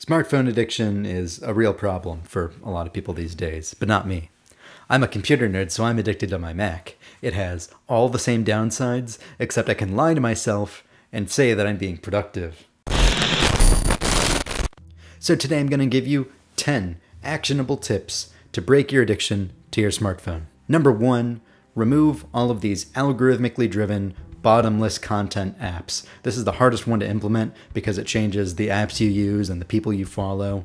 Smartphone addiction is a real problem for a lot of people these days, but not me. I'm a computer nerd, so I'm addicted to my Mac. It has all the same downsides, except I can lie to myself and say that I'm being productive. So today I'm going to give you 10 actionable tips to break your addiction to your smartphone. Number 1, remove all of these algorithmically driven bottomless content apps. This is the hardest one to implement because it changes the apps you use and the people you follow,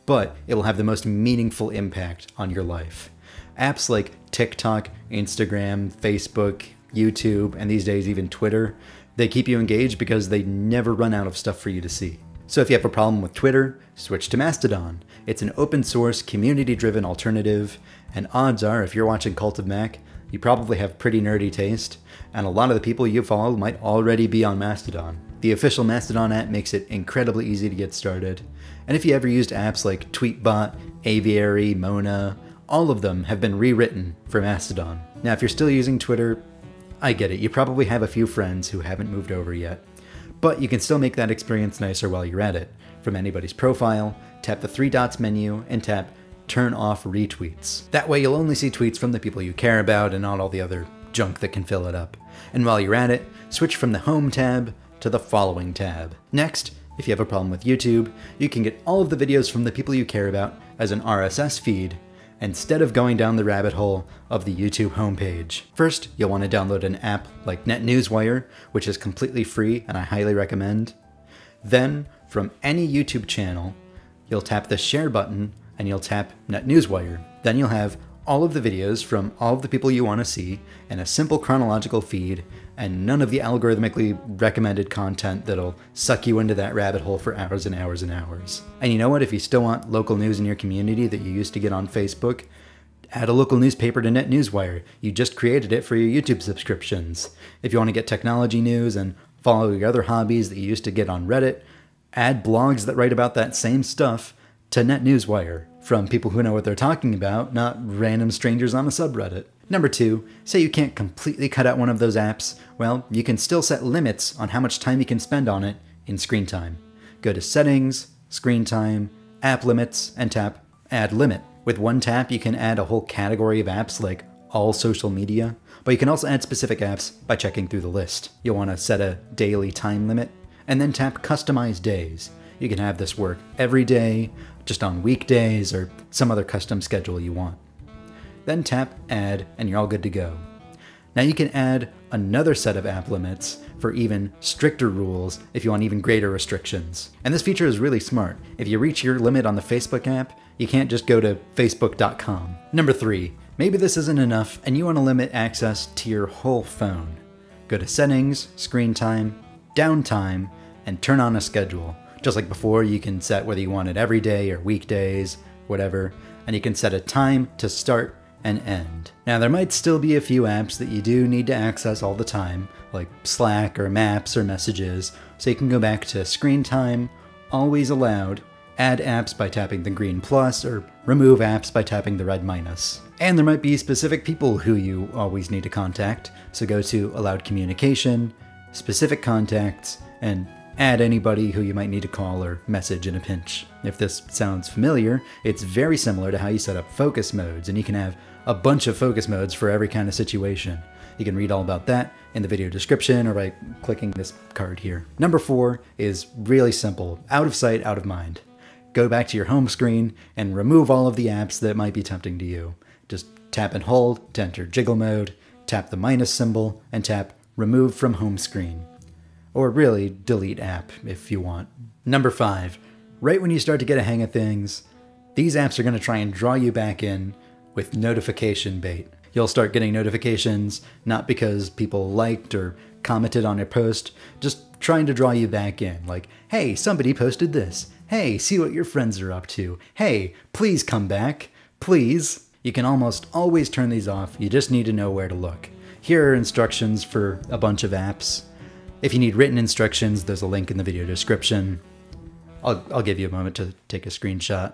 but it will have the most meaningful impact on your life. Apps like TikTok, Instagram, Facebook, YouTube, and these days even Twitter, they keep you engaged because they never run out of stuff for you to see. So if you have a problem with Twitter, switch to Mastodon. It's an open source, community-driven alternative, and odds are if you're watching Cult of Mac, you probably have pretty nerdy taste, and a lot of the people you follow might already be on Mastodon. The official Mastodon app makes it incredibly easy to get started, and if you ever used apps like Tweetbot, Aviary, Mona, all of them have been rewritten for Mastodon. Now if you're still using Twitter, I get it, you probably have a few friends who haven't moved over yet, but you can still make that experience nicer while you're at it. From anybody's profile, tap the 3 dots menu and tap Turn off retweets. That way you'll only see tweets from the people you care about and not all the other junk that can fill it up. And while you're at it, switch from the Home tab to the Following tab. Next, if you have a problem with YouTube, you can get all of the videos from the people you care about as an RSS feed instead of going down the rabbit hole of the YouTube homepage. First, you'll want to download an app like NetNewsWire, which is completely free and I highly recommend. Then, from any YouTube channel, you'll tap the share button and you'll tap NetNewsWire. Then you'll have all of the videos from all of the people you want to see in a simple chronological feed and none of the algorithmically recommended content that'll suck you into that rabbit hole for hours and hours and hours. And you know what? If you still want local news in your community that you used to get on Facebook, add a local newspaper to NetNewsWire. You just created it for your YouTube subscriptions. If you want to get technology news and follow your other hobbies that you used to get on Reddit, add blogs that write about that same stuff to NetNewsWire from people who know what they're talking about, not random strangers on a subreddit. Number 2, say you can't completely cut out one of those apps, well, you can still set limits on how much time you can spend on it in Screen Time. Go to Settings, Screen Time, App Limits, and tap Add Limit. With one tap, you can add a whole category of apps like all social media, but you can also add specific apps by checking through the list. You'll want to set a daily time limit, and then tap Customize Days. You can have this work every day, just on weekdays, or some other custom schedule you want. Then tap Add, and you're all good to go. Now you can add another set of app limits for even stricter rules if you want even greater restrictions. And this feature is really smart. If you reach your limit on the Facebook app, you can't just go to facebook.com. Number 3, maybe this isn't enough and you want to limit access to your whole phone. Go to Settings, Screen Time, Downtime, and turn on a schedule. Just like before, you can set whether you want it every day or weekdays, whatever, and you can set a time to start and end. Now there might still be a few apps that you do need to access all the time, like Slack or Maps or Messages, so you can go back to Screen Time, Always Allowed, add apps by tapping the green plus, or remove apps by tapping the red minus. And there might be specific people who you always need to contact, so go to Allowed Communication, Specific Contacts, and add anybody who you might need to call or message in a pinch. If this sounds familiar, it's very similar to how you set up focus modes, and you can have a bunch of focus modes for every kind of situation. You can read all about that in the video description or by clicking this card here. Number 4 is really simple, out of sight, out of mind. Go back to your home screen and remove all of the apps that might be tempting to you. Just tap and hold to enter jiggle mode, tap the minus symbol, and tap Remove from Home Screen. Or really, delete app if you want. Number 5, right when you start to get a hang of things, these apps are going to try and draw you back in with notification bait. You'll start getting notifications not because people liked or commented on your post, just trying to draw you back in. Like, hey, somebody posted this. Hey, see what your friends are up to. Hey, please come back. Please. You can almost always turn these off. You just need to know where to look. Here are instructions for a bunch of apps. If you need written instructions, there's a link in the video description. I'll give you a moment to take a screenshot.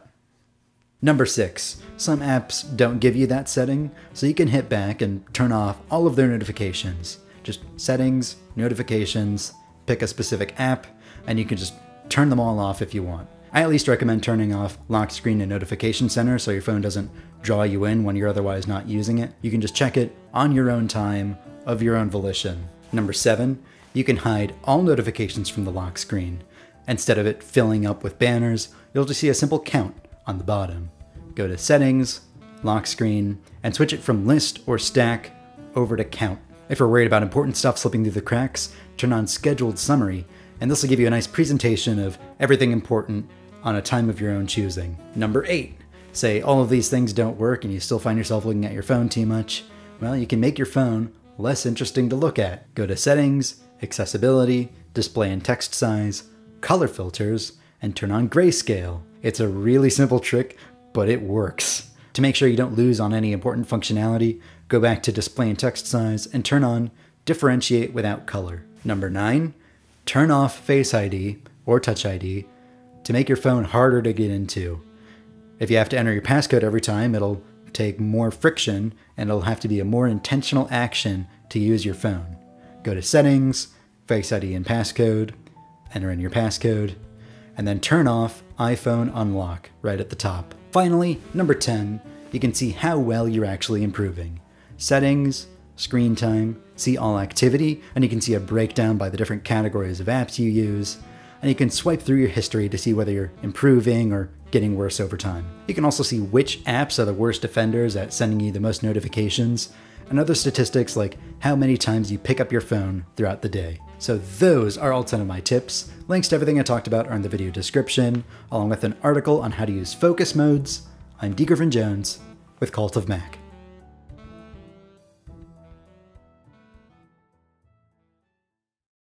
Number 6, some apps don't give you that setting, so you can hit back and turn off all of their notifications. Just Settings, Notifications, pick a specific app, and you can just turn them all off if you want. I at least recommend turning off lock screen and notification center so your phone doesn't draw you in when you're otherwise not using it. You can just check it on your own time, of your own volition. Number 7, you can hide all notifications from the lock screen. Instead of it filling up with banners, you'll just see a simple count on the bottom. Go to Settings, Lock Screen, and switch it from List or Stack over to Count. If you're worried about important stuff slipping through the cracks, turn on Scheduled Summary, and this will give you a nice presentation of everything important on a time of your own choosing. Number 8, say all of these things don't work and you still find yourself looking at your phone too much. Well, you can make your phone less interesting to look at. Go to Settings, Accessibility, Display and Text Size, Color Filters, and turn on Grayscale. It's a really simple trick, but it works. To make sure you don't lose on any important functionality, go back to Display and Text Size and turn on Differentiate without color. Number 9, turn off Face ID or Touch ID to make your phone harder to get into. If you have to enter your passcode every time, it'll take more friction and it'll have to be a more intentional action to use your phone. Go to Settings, Face ID and Passcode, enter in your passcode, and then turn off iPhone Unlock right at the top. Finally, number 10, you can see how well you're actually improving. Settings, Screen Time, see all activity, and you can see a breakdown by the different categories of apps you use, and you can swipe through your history to see whether you're improving or getting worse over time. You can also see which apps are the worst offenders at sending you the most notifications, and other statistics like how many times you pick up your phone throughout the day. So those are all 10 of my tips. Links to everything I talked about are in the video description, along with an article on how to use focus modes. I'm Griffin Jones with Cult of Mac.